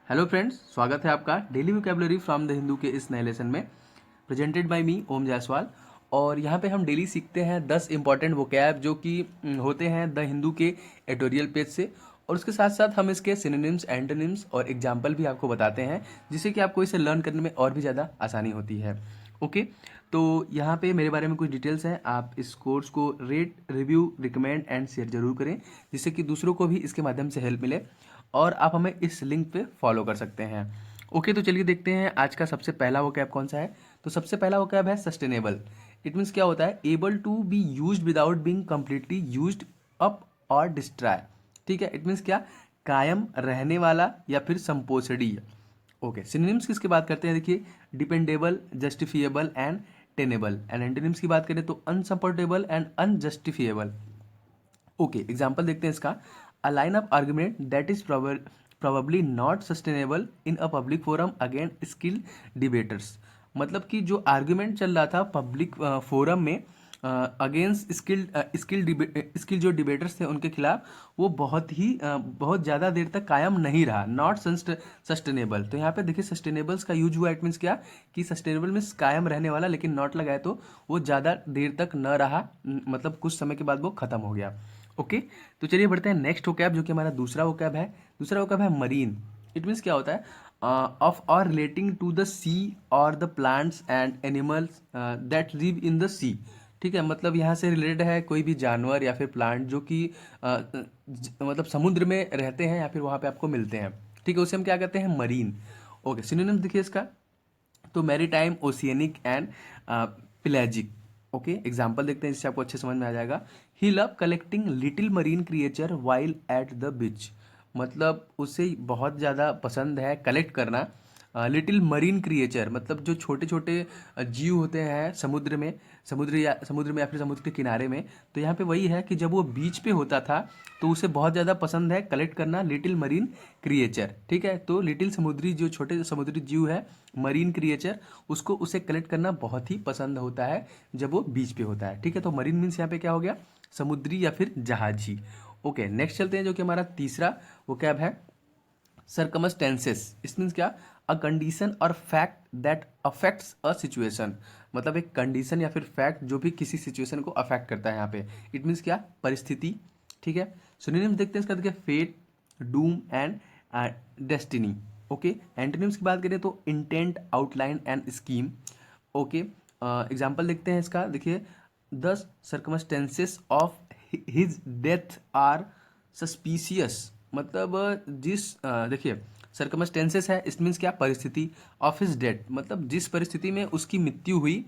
Hello friends, स्वागत है आपका daily vocabulary from the Hindu के इस नए लेसन में प्रेजेंटेड बाय मी ओम जायसवाल। और यहाँ पे हम डेली सीखते हैं 10 इंपॉर्टेंट वोकैब जो कि होते हैं द हिंदू के एडिटोरियल पेज से। और उसके साथ साथ हम इसके सिनोनिम्स, एंटोनिम्स और एग्जाम्पल भी आपको बताते हैं, जिससे कि आपको इसे लर्न करने में और भी ज़्यादा आसानी होती है। ओके, तो यहाँ पे मेरे बारे में कुछ डिटेल्स हैं। आप इस कोर्स को rate, review, recommend and share जरूर करें, जिससे कि दूसरों को भी इसके माध्यम से हेल्प मिले। और आप हमें इस लिंक पे फॉलो कर सकते हैं। ओके, तो चलिए देखते हैं आज का सबसे पहला वोकैब कौन सा है। तो सबसे पहला वोकैब है सस्टेनेबल। इट मीन्स क्या होता है? Able to be used without being completely used up और डिस्ट्रॉय। ठीक है, इट मीन्स क्या? कायम रहने वाला या फिर संपोषणीय। ओके, सिनोनिम्स किसकी बात करते हैं? देखिए, dependable, justifiable and tenable. And antonyms की बात करें तो अनसपोर्टेबल एंड अनजस्टिफिएबल। ओके, एग्जाम्पल देखते हैं इसका। A line of argument that is probably not sustainable in a public forum against skill debtors. मतलब कि जो आर्ग्यूमेंट चल रहा था पब्लिक फोरम में अगेंस्ट स्किल जो डिबेटर्स थे उनके खिलाफ, वो बहुत ज़्यादा देर तक कायम नहीं रहा। Not sustainable. तो यहाँ पे देखिए सस्टेनेबल्स का यूज हुआ। इट मीन्स क्या कि सस्टेनेबल मीन्स कायम रहने वाला, लेकिन नॉट लगाए तो वो ज़्यादा देर तक न रहा, मतलब कुछ समय के बाद वो खत्म हो गया। ओके, तो चलिए बढ़ते हैं नेक्स्ट वोकैब, जो कि हमारा दूसरा वोकैब है। दूसरा वोकैब है मरीन। इट मीन्स क्या होता है? ऑफ और रिलेटिंग टू द सी और the plants and animals that live in the sea. ठीक है, मतलब यहाँ से रिलेटेड है कोई भी जानवर या फिर प्लांट जो कि मतलब समुद्र में रहते हैं या फिर वहाँ पे आपको मिलते हैं। ठीक है, उसे हम क्या कहते हैं? मरीन। ओके, सिनोनिम देखिए इसका। तो maritime, oceanic and pelagic. Okay, example देखते हैं जिससे आपको अच्छे समझ में आ जाएगा। He love collecting little marine creature while at the beach. मतलब उसे बहुत ज़्यादा पसंद है कलेक्ट करना लिटिल मरीन क्रिएचर, मतलब जो छोटे छोटे जीव होते हैं समुद्र में या फिर समुद्र के किनारे में। तो यहाँ पे वही है कि जब वो बीच पे होता था तो उसे बहुत ज़्यादा पसंद है कलेक्ट करना लिटिल मरीन क्रिएचर। ठीक है, तो लिटिल समुद्री जो छोटे समुद्री जीव है, मरीन क्रिएचर, उसको उसे कलेक्ट करना बहुत ही पसंद होता है जब वो बीच पे होता है। ठीक है, तो मरीन मीन्स यहाँ पे क्या हो गया? समुद्री या फिर जहाजी। ओके, नेक्स्ट चलते हैं जो कि हमारा तीसरा वो कैब है सरकमस्टेंसेस। इस मीन्स क्या? अ कंडीशन और fact that affects a situation. मतलब एक कंडीशन या फिर फैक्ट जो भी किसी सिचुएशन को अफेक्ट करता है यहाँ पे। इट मीन्स क्या? परिस्थिति। ठीक है, सिनोनिम्स देखते हैं इसका। देखिए, fate, doom and destiny. Okay, antonyms की बात करें तो intent, outline and scheme. Okay, example देखते हैं इसका। देखिए, the circumstances of his death are suspicious. मतलब देखिए, सर्कमस्टेंसेस है, इट मीन्स क्या? परिस्थिति। ऑफ हिज डेथ मतलब जिस परिस्थिति में उसकी मृत्यु हुई।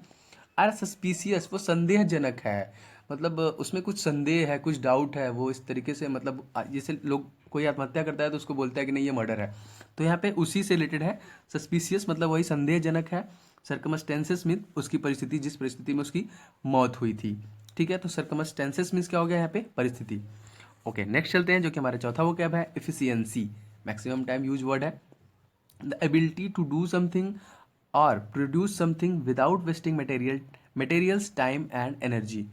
आर सस्पिशियस वो संदेहजनक है। मतलब उसमें कुछ संदेह है, कुछ डाउट है, वो इस तरीके से, मतलब जैसे लोग कोई आत्महत्या करता है तो उसको बोलता है कि नहीं ये मर्डर है। तो यहाँ पे उसी से रिलेटेड है। सस्पिशियस मतलब वही संदेहजनक है। सर्कमस्टेंसेस मीन उसकी परिस्थिति, जिस परिस्थिति में उसकी मौत हुई थी। ठीक है, तो सर्कमस्टेंसेस मीन्स क्या हो गया यहाँ पे? परिस्थिति। ओके, नेक्स्ट चलते हैं जो कि हमारा चौथा वो क्या है? Efficiency. Maximum time use word है। The ability to do something or produce something without wasting materials, time and energy.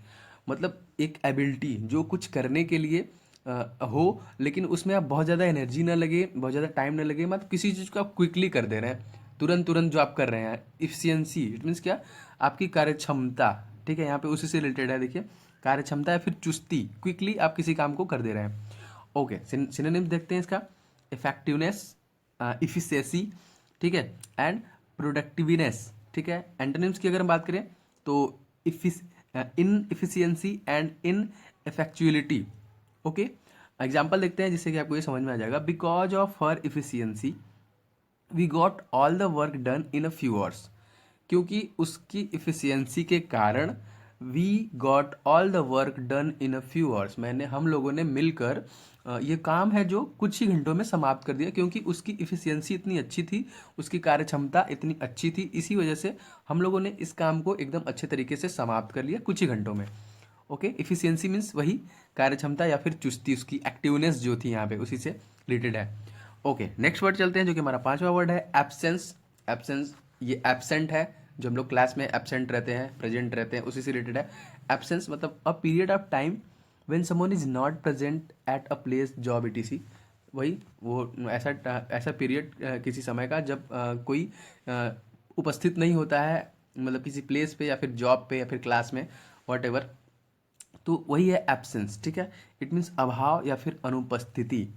मतलब एक एबिलिटी जो कुछ करने के लिए हो, लेकिन उसमें आप बहुत ज़्यादा एनर्जी ना लगे, बहुत ज़्यादा टाइम ना लगे, मतलब किसी चीज़ को आप क्विकली कर दे रहे हैं, तुरंत तुरंत जो आप कर रहे हैं। इफिशियंसी इट मीन्स क्या? आपकी कार्य क्षमता। ठीक है, यहाँ पे उसी से रिलेटेड है। देखिए, कार्य क्षमता या फिर चुस्ती, क्विकली आप किसी काम को कर दे रहे हैं। ओके, सिनोनिम्स देखते हैं इसका। इफेक्टिवनेस, इफिशिएंसी, ठीक है, एंड प्रोडक्टिवनेस। ठीक है, एंटोनिम्स की अगर हम बात करें तो inefficiency and ineffectuality. Okay, example देखते हैं जिससे कि आपको ये समझ में आ जाएगा। Because of her efficiency we got all the work done in a few hours. क्योंकि उसकी इफिशियंसी के कारण we got all the work done in a few hours, हम लोगों ने मिलकर ये काम है जो कुछ ही घंटों में समाप्त कर दिया, क्योंकि उसकी इफिशियंसी इतनी अच्छी थी, उसकी कार्य क्षमता इतनी अच्छी थी, इसी वजह से हम लोगों ने इस काम को एकदम अच्छे तरीके से समाप्त कर लिया कुछ ही घंटों में। ओके, इफिशियंसी मीन्स वही कार्य क्षमता या फिर चुस्ती, उसकी एक्टिवनेस जो थी यहाँ पे उसी से रिलेटेड है। ओके, नेक्स्ट वर्ड चलते हैं जो कि हमारा पांचवा वर्ड है एब्सेंस। एब्सेंस, ये एब्सेंट है, जो हम लोग क्लास में एब्सेंट रहते हैं, प्रेजेंट रहते हैं, उसी से रिलेटेड है। एब्सेंस मतलब a period of time when someone is not present at a place, job, etc। वही वो ऐसा पीरियड किसी समय का जब कोई उपस्थित नहीं होता है, मतलब किसी प्लेस पे या फिर जॉब पे या फिर क्लास में, वॉट एवर। तो वही है एब्सेंस, ठीक है। इट मीन्स अभाव या फिर अनुपस्थिति।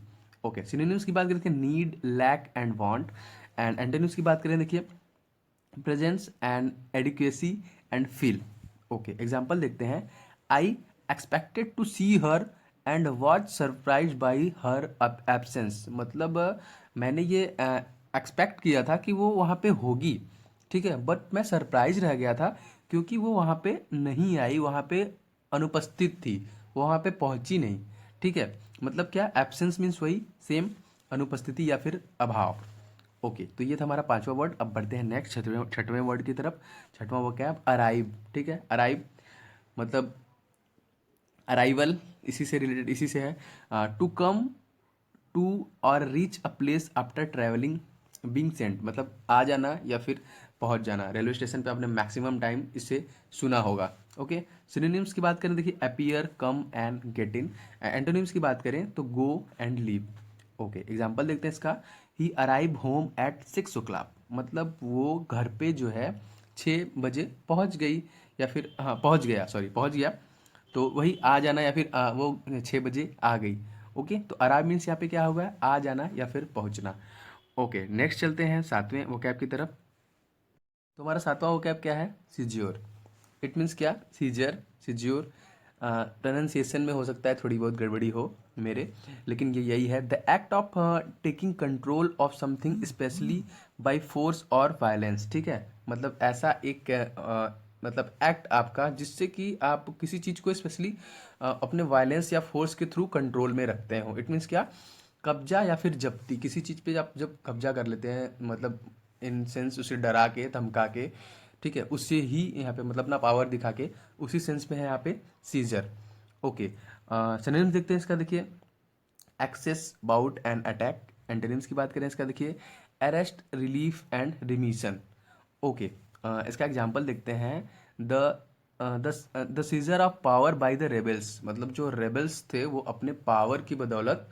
ओके, सिनोनिम्स की बात करें देखिए need, lack and want. And antonyms की बात करें देखिए presence and adequacy and feel. Okay, example देखते हैं। I expected to see her and was surprise by her absence. मतलब मैंने ये एक्सपेक्ट किया था कि वो वहाँ पे होगी, ठीक है, बट मैं सरप्राइज रह गया था क्योंकि वो वहाँ पे नहीं आई, वहाँ पे अनुपस्थित थी, वो वहाँ पे पहुँची नहीं, ठीक है। मतलब क्या, एब्सेंस मीन्स वही सेम, अनुपस्थिति या फिर अभाव। ओके, तो ये था हमारा पांचवा वर्ड। अब बढ़ते हैं नेक्स्ट छठवें वर्ड की तरफ। छठवां वर्ड अराइव, ठीक है। अराइव मतलब अराइवल, इसी से रिलेटेड, इसी से है। टू कम टू और reach a place after travelling, being Saint मतलब आ जाना या फिर पहुंच जाना। रेलवे स्टेशन पे आपने मैक्सिमम टाइम इसे सुना होगा। ओके, सिनोनिम्स की बात करें देखिए appear, come and get in. Antonyms की बात करें तो go and leave. Okay, example देखते हैं इसका। He arrive home at 6 o'clock, मतलब वो घर पे जो है 6 बजे पहुंच गई, या फिर हाँ पहुंच गया, सॉरी पहुंच गया। तो वही आ जाना या फिर वो 6 बजे आ गई। ओके, तो अराइव मीन्स यहाँ पे क्या होगा, आ जाना या फिर पहुंचना। ओके, नेक्स्ट चलते हैं सातवें वोकैब की तरफ। तो हमारा सातवां वोकैब क्या है, सीज्योर। इट मीन्स क्या, सीजर, सीज्योर। प्रोनाउंसिएशन में हो सकता है थोड़ी बहुत गड़बड़ी हो मेरे, लेकिन ये यही है। The act of taking control of something specially by force और वायलेंस, ठीक है। मतलब ऐसा एक मतलब एक्ट आपका जिससे कि आप किसी चीज़ को स्पेशली अपने वायलेंस या फोर्स के थ्रू कंट्रोल में रखते हो। इट मीन्स क्या, कब्जा या फिर जब्ती, किसी चीज़ पे आप जब कब्जा कर लेते हैं, मतलब इन सेंस उसे डरा के धमका के, ठीक है, उससे ही यहाँ पे मतलब अपना पावर दिखा के, उसी सेंस में है यहाँ पे सीजर। ओके, सिनोनिम्स देखते हैं इसका देखिए। Excess, bout and attack. Antonyms की बात करें इसका देखिए arrest, relief and remission. Okay, इसका एग्जांपल देखते हैं। The the seizure of power by the rebels, मतलब जो रेबल्स थे वो अपने पावर की बदौलत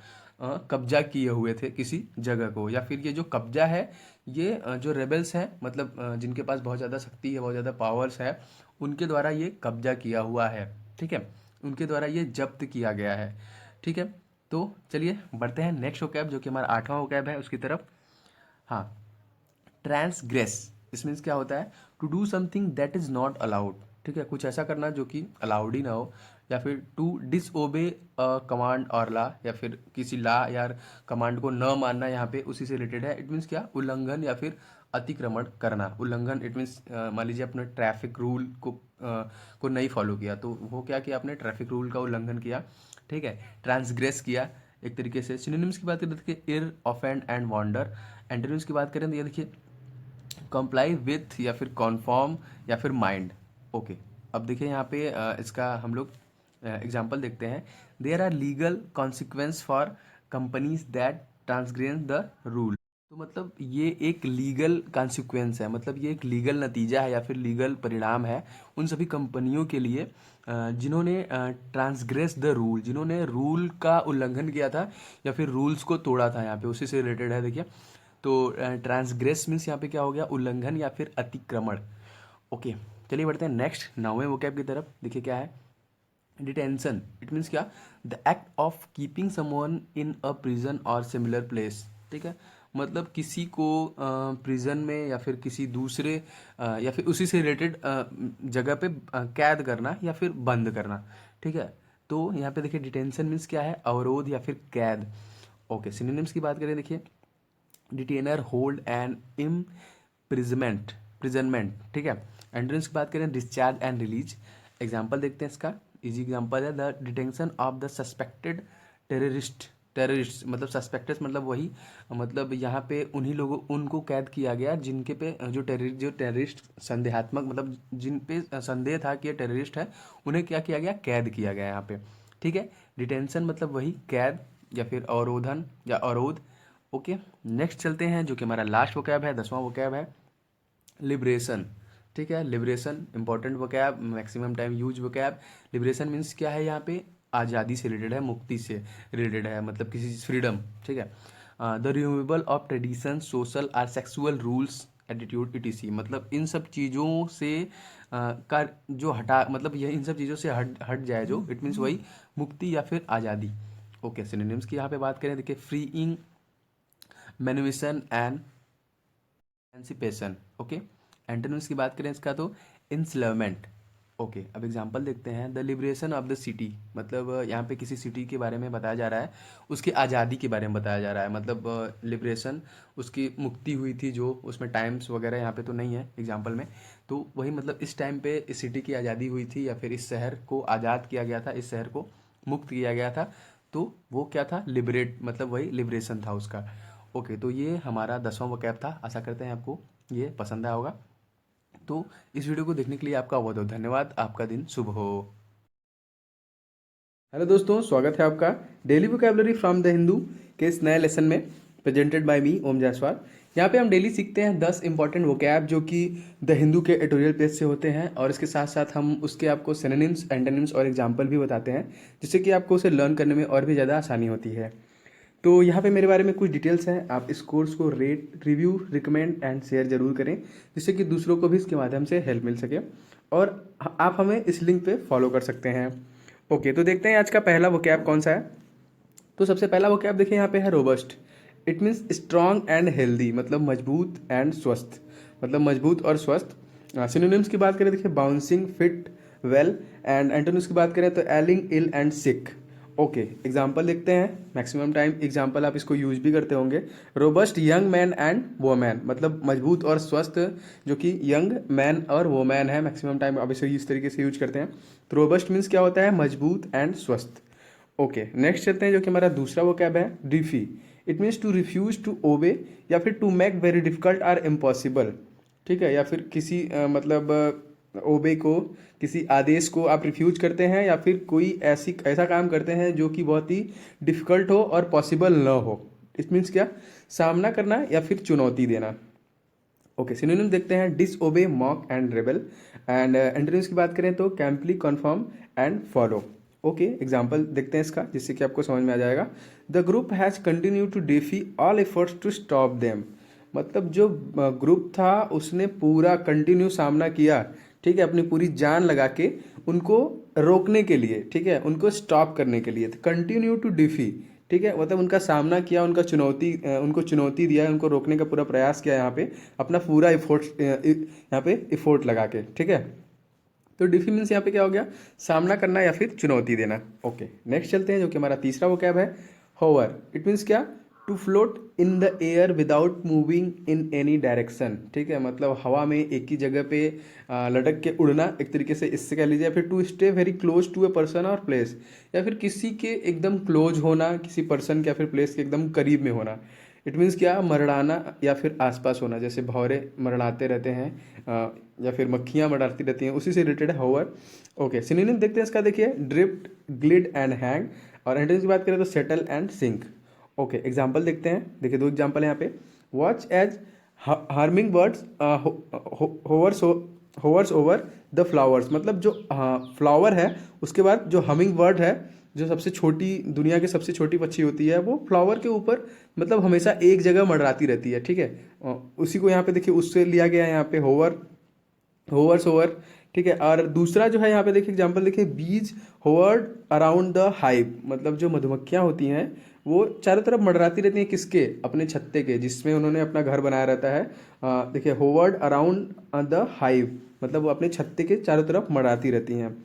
कब्जा किए हुए थे किसी जगह को, या फिर ये जो कब्जा है ये जो रेबल्स हैं, मतलब जिनके पास बहुत ज़्यादा शक्ति है, बहुत ज़्यादा पावर्स है, उनके द्वारा ये कब्जा किया हुआ है, ठीक है, उनके द्वारा ये जब्त किया गया है, ठीक है। तो चलिए बढ़ते हैं नेक्स्ट वोकैब जो कि हमारा आठवां वोकैब है उसकी तरफ। हाँ, ट्रांसग्रेस, इस मीन्स क्या होता है, to do something that is not allowed, ठीक है, कुछ ऐसा करना जो कि अलाउड ही ना हो, या फिर टू डिसओबे कमांड और ला, या फिर किसी ला या कमांड को न मानना, यहाँ पे उसी से रिलेटेड है। इट मीन्स क्या, उल्लंघन या फिर अतिक्रमण करना। उल्लंघन इट मीन्स मान लीजिए अपने ट्रैफिक रूल को नहीं फॉलो किया, तो वो क्या किया, आपने ट्रैफिक रूल का उल्लंघन किया, ठीक है, ट्रांसग्रेस किया एक तरीके से। सिनोनिम्स की बात करें तो देखिए इर, ऑफेंड एंड वॉन्डर। एंटोनिम्स की बात करें तो ये देखिए कंप्लाई विथ या फिर कॉन्फॉर्म या फिर माइंड। ओके, अब देखिए यहाँ पे इसका हम लोग एग्जांपल देखते हैं। There are legal consequence for companies that transgress the rule. तो मतलब ये एक लीगल कॉन्सिक्वेंस है, मतलब ये एक लीगल नतीजा है या फिर लीगल परिणाम है उन सभी कंपनियों के लिए जिन्होंने ट्रांसग्रेस द रूल, जिन्होंने रूल का उल्लंघन किया था या फिर रूल्स को तोड़ा था। यहाँ पे उसी से रिलेटेड है देखिए। तो ट्रांसग्रेस मीन्स यहाँ पे क्या हो गया, उल्लंघन या फिर अतिक्रमण। ओके, चलिए बढ़ते हैं नेक्स्ट नौवें वोकैब की तरफ। देखिए क्या है, डिटेंशन। इट मीन्स क्या, the act of keeping someone in a prison और सिमिलर प्लेस, ठीक है, मतलब किसी को प्रिजन में या फिर किसी दूसरे या फिर उसी से रिलेटेड जगह पे कैद करना या फिर बंद करना, ठीक है। तो यहाँ पे देखिए डिटेंशन मीन्स क्या है, अवरोध या फिर कैद। ओके, सिनोनिम्स की बात करें देखिए डिटेनर, होल्ड एंड इम्प्रिजमेंट, प्रिजनमेंट, ठीक है। एंट्रेंस की बात करें डिस्चार्ज एंड रिलीज। एग्जाम्पल देखते हैं इसका। इजी एग्जाम्पल है the detention of the suspected terrorist. Terrorist मतलब सस्पेक्टेड मतलब वही, मतलब यहाँ पे उन्हीं लोगों उनको कैद किया गया जिनके पे जो टेररिस्ट संदेहात्मक, मतलब जिन पे संदेह था कि ये टेररिस्ट है, उन्हें क्या किया गया, कैद किया गया यहाँ पे, ठीक है। डिटेंशन मतलब वही कैद या फिर अवरोधन या अवरोध। ओके, नेक्स्ट चलते हैं जो कि हमारा लास्ट वोकैब है, 10वां वोकैब है लिबरेशन, ठीक है। Liberation important vocab, maximum time use vocab. Liberation means क्या है, यहाँ पे आज़ादी से रिलेटेड है, मुक्ति से रिलेटेड है, मतलब किसी चीज़ फ्रीडम, ठीक है। The removal of tradition, social और सेक्सुअल रूल्स, एटीट्यूड ईटीसी, मतलब इन सब चीज़ों से का जो हटा, मतलब यह इन सब चीज़ों से हट हट जाए जो, इट मीन्स वही मुक्ति या फिर आज़ादी। ओके, सिनोनिम्स की यहाँ पे बात करें, देखिए freeing, manumission and emancipation. Okay, antonyms की बात करें इसका तो इंस्लवमेंट। ओके, अब एग्जांपल देखते हैं। The liberation of the city, मतलब यहाँ पे किसी सिटी के बारे में बताया जा रहा है, उसकी आज़ादी के बारे में बताया जा रहा है, मतलब लिबरेशन, उसकी मुक्ति हुई थी जो, उसमें टाइम्स वगैरह यहाँ पे तो नहीं है एग्जांपल में, तो वही मतलब इस टाइम पे इस सिटी की आज़ादी हुई थी या फिर इस शहर को आज़ाद किया गया था, इस शहर को मुक्त किया गया था, तो वो क्या था, लिबरेट, मतलब वही लिबरेशन था उसका। ओके, तो ये हमारा 10वां वोकैब था। आशा करते हैं आपको ये पसंद आया होगा। तो इस वीडियो को देखने के लिए आपका बहुत बहुत धन्यवाद। आपका दिन शुभ हो। हेलो दोस्तों, स्वागत है आपका daily vocabulary from the Hindu के इस नए लेसन में, प्रेजेंटेड बाय मी ओम जायसवाल। यहाँ पे हम डेली सीखते हैं 10 इंपॉर्टेंट वोकैब जो कि द हिंदू के एडिटोरियल पेज से होते हैं, और इसके साथ साथ हम उसके आपको सिनोनिम्स, एंटोनिम्स और एग्जाम्पल भी बताते हैं, जिससे कि आपको उसे लर्न करने में और भी ज़्यादा आसानी होती है। तो यहाँ पे मेरे बारे में कुछ डिटेल्स हैं। आप इस कोर्स को rate, review, recommend and share जरूर करें, जिससे कि दूसरों को भी इसके माध्यम से हेल्प मिल सके, और आप हमें इस लिंक पे फॉलो कर सकते हैं। ओके, तो देखते हैं आज का पहला वोकैब कौन सा है। तो सबसे पहला वोकैब देखिए यहाँ पे है robust. It means strong and healthy, मतलब मजबूत एंड स्वस्थ, मतलब मजबूत और स्वस्थ। सिनोनिम्स की बात करें, देखिए bouncing, fit, well, and antonyms की बात करें तो ailing, ill and sick. Okay, example देखते हैं। मैक्सिमम टाइम एग्जाम्पल आप इसको यूज भी करते होंगे। Robust young man and woman, मतलब मजबूत और स्वस्थ जो कि यंग मैन और वोमैन है, मैक्सिमम टाइम आप इसे इस तरीके से यूज करते हैं। तो रोबस्ट मीन्स क्या होता है, मजबूत एंड स्वस्थ। ओके, नेक्स्ट चलते हैं, जो कि हमारा दूसरा वोकैब है defy. It means to refuse to obey, या फिर to make very difficult or impossible, ठीक है, या फिर किसी मतलब ओबे को, किसी आदेश को आप रिफ्यूज करते हैं, या फिर कोई ऐसा काम करते हैं जो कि बहुत ही डिफिकल्ट हो और पॉसिबल न हो। इट मीन्स क्या, सामना करना या फिर चुनौती देना। ओके, सिनोनिम देखते हैं। Disobey, mock and rebel. And antonyms की बात करें तो comply, conform and follow. Okay, example देखते हैं इसका, जिससे कि आपको समझ में आ जाएगा। The group has continue to defy all efforts to stop them, मतलब जो ग्रुप था उसने पूरा कंटिन्यू सामना किया, ठीक है, अपनी पूरी जान लगा के उनको रोकने के लिए, ठीक है, उनको स्टॉप करने के लिए। कंटिन्यू टू डिफी, ठीक है, मतलब उनका सामना किया, उनको चुनौती दिया, उनको रोकने का पूरा प्रयास किया, यहाँ पे अपना पूरा इफोर्ट, यहाँ पे इफोर्ट लगा के, ठीक है। तो डिफी मीन्स यहाँ पे क्या हो गया, सामना करना या फिर चुनौती देना। ओके, नेक्स्ट चलते हैं, जो कि हमारा तीसरा वोकैब है होवर। इट मीन्स क्या, to float in the air without moving in any direction, ठीक है, मतलब हवा में एक ही जगह पे लटक के उड़ना, एक तरीके से इससे कह लीजिए। फिर to stay very close to a person और प्लेस, या फिर किसी के एकदम क्लोज होना, किसी पर्सन के या फिर प्लेस के एकदम करीब में होना। इट मीन्स क्या, मरड़ाना या फिर आसपास होना, जैसे भौरे मरड़ाते रहते हैं या फिर मक्खियाँ मरड़ाती रहती हैं, उसी से रिलेटेड है होवर। ओके, सिनोनिम देखते हैं इसका, देखिए ड्रिफ्ट, ग्लिड एंड हैंग। और एंटोनिम्स की बात करें तो settle and sink. Okay, example देखते हैं, देखिए दो एग्जाम्पल है यहाँ पे। Watch as humming birds hovers over the flowers, मतलब जो फ्लावर है उसके बाद जो हमिंग बर्ड है, जो सबसे छोटी, दुनिया की सबसे छोटी पक्षी होती है, वो फ्लावर के ऊपर मतलब हमेशा एक जगह मंडराती रहती है, ठीक है। उसी को यहाँ पे देखिए उससे लिया गया है यहाँ पे होवर, होवर्स ओवर, ठीक है। और दूसरा जो है यहाँ पे देखिए एग्जांपल देखिए, बीज होवर्ड अराउंड द हाइव, मतलब जो मधुमक्खियाँ होती हैं वो चारों तरफ मंडराती रहती हैं, किसके, अपने छत्ते के, जिसमें उन्होंने अपना घर बनाया रहता है। देखिए होवर्ड अराउंड द हाइव, मतलब वो अपने छत्ते के चारों तरफ मंडराती रहती हैं।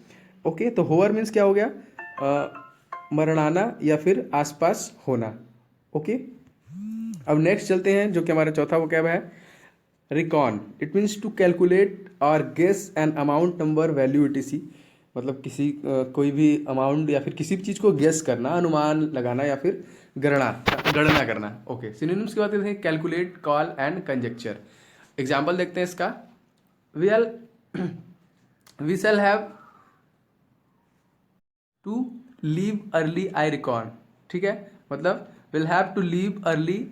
ओके, तो होवर मीन्स क्या हो गया, मरड़ाना या फिर आसपास होना। ओके, अब नेक्स्ट चलते हैं, जो कि हमारा चौथा वोकैब है reckon. It means to calculate or guess an amount, number, value ETC, मतलब किसी कोई भी अमाउंट या फिर किसी भी चीज़ को गेस करना, अनुमान लगाना या फिर गणना गणना करना। ओके, सिनोनिम्स की बात करते हैं, calculate, call and conjecture. Example देखते हैं इसका। We we shall have to leave early, I reckon, ठीक है, मतलब will have to leave early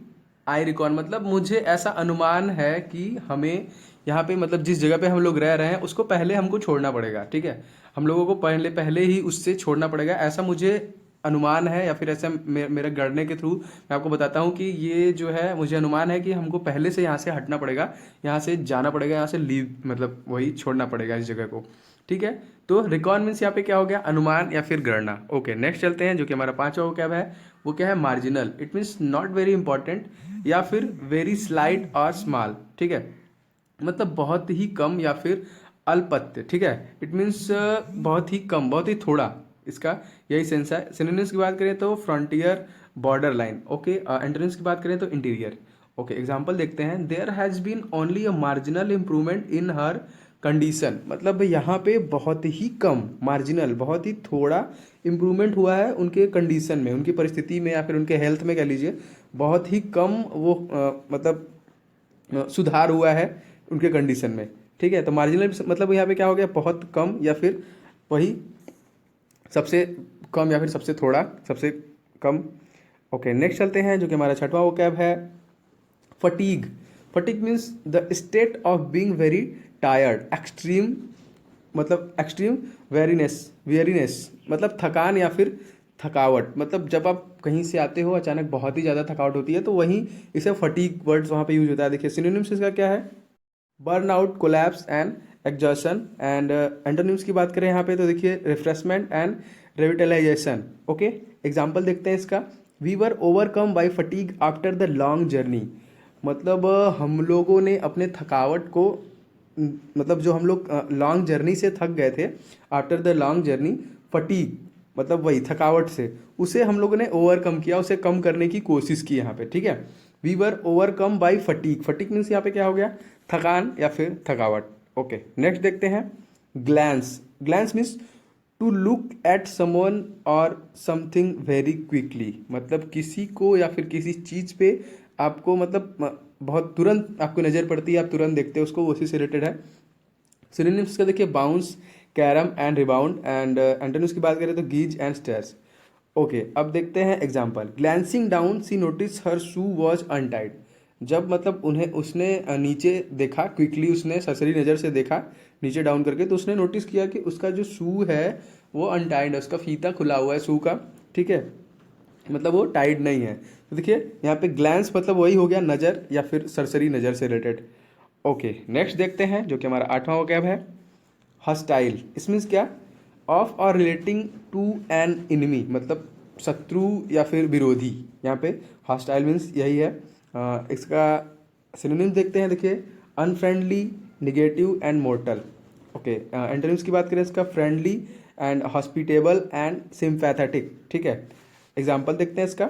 I reckon मतलब मुझे ऐसा अनुमान है कि हमें यहाँ पे मतलब जिस जगह पे हम लोग रह रहे हैं उसको पहले हमको छोड़ना पड़ेगा, ठीक है। हम लोगों को पहले पहले ही उससे छोड़ना पड़ेगा, ऐसा मुझे अनुमान है, या फिर ऐसा मेरे गणने के थ्रू मैं आपको बताता हूँ कि ये जो है मुझे अनुमान है कि हमको पहले से यहाँ से हटना पड़ेगा, यहाँ से जाना पड़ेगा, यहाँ से लीव मतलब वही छोड़ना पड़ेगा इस जगह को, ठीक है। तो रिकॉन मीन्स यहाँ पे क्या हो गया, अनुमान या फिर गणना। ओके नेक्स्ट चलते हैं जो कि हमारा पांचवा वो क्या है, वो क्या है, marginal. It means not very important या फिर वेरी स्लाइट और स्मॉल, ठीक है, मतलब बहुत ही कम या फिर अल्पत्य, ठीक है। इट मीन्स बहुत ही कम, बहुत ही थोड़ा, इसका यही सेंस है। सिनोनिम्स की बात करें तो frontier, border line, okay. Antonyms की बात करें तो इंटीरियर। ओके एग्जांपल देखते हैं, there has been only a marginal improvement in her condition, मतलब यहाँ पे बहुत ही कम, मार्जिनल बहुत ही थोड़ा इम्प्रूवमेंट हुआ है उनके कंडीशन में, उनकी परिस्थिति में या फिर उनके हेल्थ में कह लीजिए, बहुत ही कम वो मतलब सुधार हुआ है उनके कंडीशन में, ठीक है। तो मार्जिनल मतलब यहाँ पे क्या हो गया, बहुत कम या फिर वही सबसे कम या फिर सबसे थोड़ा, सबसे कम। ओके नेक्स्ट चलते हैं जो कि हमारा छठवां वोकैब है, fatigue. Fatigue means the state of being very tired, extreme मतलब एक्सट्रीम वेरीनेस मतलब थकान या फिर थकावट, मतलब जब आप कहीं से आते हो अचानक बहुत ही ज़्यादा थकावट होती है तो वहीं इसे फटीग वर्ड्स वहाँ पे यूज होता है। देखिए सिनोनिम्स इसका क्या है, burnout, collapse and exhaustion. And antonyms की बात करें यहाँ पे तो देखिए refreshment and revitalisation. Okay example देखते हैं इसका, we were overcome by fatigue after the long journey, मतलब हम लोगों ने अपने थकावट को मतलब जो हम लोग लॉन्ग जर्नी से थक गए थे, after the long journey, fatigue मतलब वही थकावट से, उसे हम लोगों ने ओवरकम किया, उसे कम करने की कोशिश की यहाँ पे, ठीक है। We were overcome by fatigue, fatigue means यहाँ पे क्या हो गया, थकान या फिर थकावट। ओके नेक्स्ट देखते हैं, glance. Glance means to look at someone और समथिंग वेरी क्विकली, मतलब किसी को या फिर किसी चीज़ पे आपको मतलब बहुत तुरंत आपको नज़र पड़ती है, आप तुरंत देखते हो उसको, उसी से रिलेटेड है। सिनोनिम्स का देखिए bounce, carrom and rebound. And antonyms की बात करें तो गीज एंड स्टेयर्स। ओके अब देखते हैं example, glancing down she notice her shoe was untied, जब मतलब उन्हें उसने नीचे देखा, क्विकली उसने सरसरी नज़र से देखा नीचे डाउन करके, तो उसने नोटिस किया कि उसका जो शू है वो अनटाइड है, उसका फीता खुला हुआ है शू का, ठीक है, मतलब वो टाइड नहीं है। तो देखिए यहाँ पे ग्लैंस मतलब वही हो गया, नज़र या फिर सरसरी नज़र से रिलेटेड। ओके नेक्स्ट देखते हैं जो कि हमारा आठवां वोकैब है, हॉस्टाइल। इस मीन्स क्या, ऑफ और रिलेटिंग टू एन इनमी, मतलब शत्रु या फिर विरोधी, यहाँ पे हॉस्टाइल मीन्स यही है। इसका सिनोनिम्स देखते हैं, देखिए unfriendly, negative and mortar. Okay antonyms की बात करें इसका, friendly and hospitable and sympathetic, ठीक है। एग्जाम्पल देखते हैं इसका,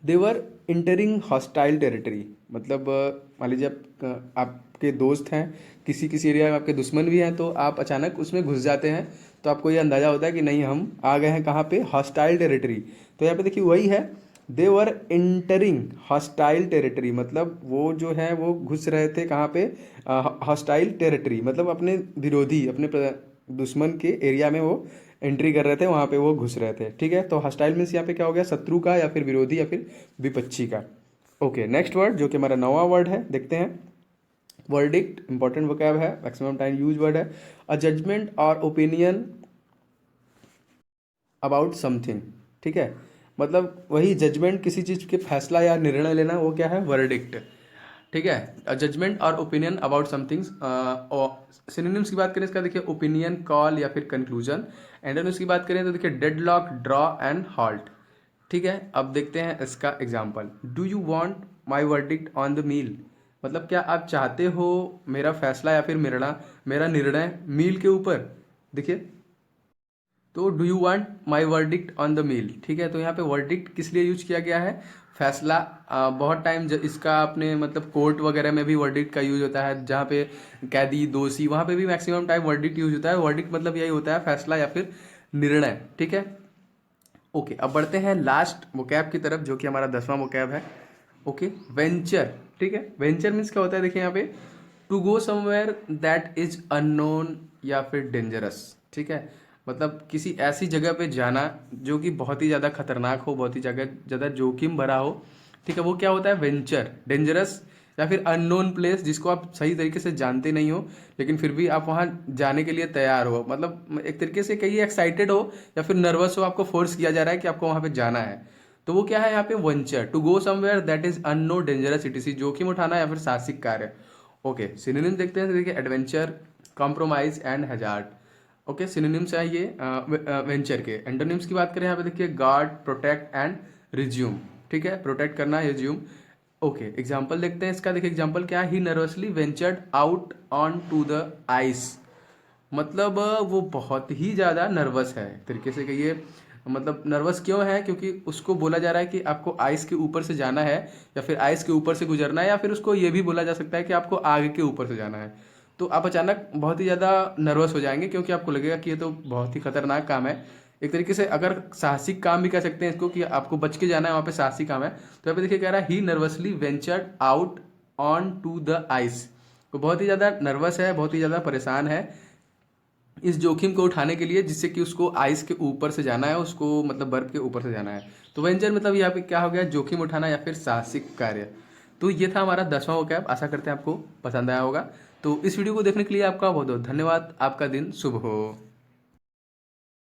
देवर इंटरिंग हॉस्टाइल टेरिटरी, मतलब मान लीजिए आपके दोस्त हैं, किसी किसी एरिया में आपके दुश्मन भी हैं, तो आप अचानक उसमें घुस जाते हैं, तो आपको ये अंदाज़ा होता है कि नहीं हम आ गए हैं कहाँ पे, हॉस्टाइल टेरिटरी। तो यहाँ पे देखिए वही है, दे वर इंटरिंग हॉस्टाइल टेरिटरी, मतलब वो जो है वो घुस रहे थे कहाँ पे, हॉस्टाइल टेरिटरी, मतलब अपने विरोधी, अपने दुश्मन के एरिया में वो एंट्री कर रहे थे, वहाँ पे वो घुस रहे थे, ठीक है। तो हॉस्टाइल मीन्स यहाँ पे क्या हो गया, शत्रु का या फिर विरोधी या फिर विपक्षी का। ओके नेक्स्ट वर्ड जो कि हमारा नौवां वर्ड है, देखते हैं, वर्डिक्ट। इंपॉर्टेंट वोकैब है, मैक्सिमम टाइम यूज वर्ड है, अ जजमेंट और ओपिनियन अबाउट समथिंग, ठीक है, मतलब वही जजमेंट, किसी चीज़ के फैसला या निर्णय लेना, वो क्या है, वर्डिक्ट, ठीक है। जजमेंट और ओपिनियन अबाउट समथिंग्स। सिनोनिम्स की बात करें इसका, देखिए ओपिनियन, कॉल या फिर कंक्लूजन। एंटोनिम्स की बात करें तो देखिए डेडलॉक, ड्रॉ एंड हॉल्ट, ठीक है। अब देखते हैं इसका example, do you want my verdict on the meal, मतलब क्या आप चाहते हो मेरा फैसला या फिर मेरा निर्णय मील के ऊपर, देखिए तो do you want my verdict on the meal, ठीक है। तो यहाँ पे वर्डिक्ट किस लिए यूज किया गया है, फैसला। बहुत टाइम इसका आपने मतलब कोर्ट वगैरह में भी वर्डिक्ट का यूज होता है, जहाँ पे कैदी, दोषी, वहाँ पे भी मैक्सिमम टाइम वर्डिक्ट यूज होता है। वर्डिक्ट मतलब यही होता है, फैसला या फिर निर्णय, ठीक है। ओके अब बढ़ते हैं लास्ट वोकैब की तरफ जो कि हमारा 10वां वोकैब है। ओके वेंचर, ठीक है। वेंचर मीन्स क्या होता है, देखिए यहाँ पे to go somewhere that is unknown या फिर डेंजरस, ठीक है, मतलब किसी ऐसी जगह पे जाना जो कि बहुत ही ज़्यादा खतरनाक हो, बहुत ही जगह ज़्यादा जोखिम भरा हो, ठीक है, वो क्या होता है, वेंचर, डेंजरस या फिर अननोन प्लेस जिसको आप सही तरीके से जानते नहीं हो लेकिन फिर भी आप वहाँ जाने के लिए तैयार हो, मतलब एक तरीके से कहिए एक्साइटेड हो या फिर नर्वस हो, आपको फोर्स किया जा रहा है कि आपको वहाँ पे जाना है। तो वो क्या है यहाँ पे, venture, to go somewhere that is unknown, dangerous, etc, जोखिम उठाना या फिर साहसिक कार्य। ओके, सिनोनिम देखते हैं, तो देखिए adventure, compromise and hazard. Okay, synonyms है ये वेंचर के। एंटोनिम्स की बात करें यहाँ पे देखिए, गार्ड, प्रोटेक्ट एंड रिज्यूम। ठीक है, प्रोटेक्ट करना, रिज्यूम। ओके, एग्जाम्पल देखते हैं इसका। देखिए एग्जाम्पल क्या है, he nervously ventured out on to the ice, मतलब वो बहुत ही ज़्यादा नर्वस है, एक तरीके से कहिए। मतलब नर्वस क्यों है, क्योंकि उसको बोला जा रहा है कि आपको आइस के ऊपर से जाना है या फिर आइस के ऊपर से गुजरना है, या फिर उसको ये भी बोला जा सकता है कि आपको आग के ऊपर से जाना है। तो आप अचानक बहुत ही ज़्यादा नर्वस हो जाएंगे क्योंकि आपको लगेगा कि ये तो बहुत ही खतरनाक काम है। एक तरीके से अगर साहसिक काम भी कह सकते हैं इसको, कि आपको बच के जाना है, वहाँ पे साहसिक काम है। तो यहाँ पे देखिए कह रहा है, he nervously ventured out on to the ice, वो बहुत ही ज़्यादा नर्वस है, बहुत ही ज़्यादा परेशान है इस जोखिम को उठाने के लिए, जिससे कि उसको आइस के ऊपर से जाना है, उसको मतलब बर्फ के ऊपर से जाना है। तो वेंचर मतलब यहाँ पे क्या हो गया, जोखिम उठाना या फिर साहसिक कार्य। तो ये था हमारा 10वां वोकैब। आशा करते हैं आपको पसंद आया होगा। तो इस वीडियो को देखने के लिए आपका बहुत बहुत धन्यवाद। आपका दिन शुभ हो।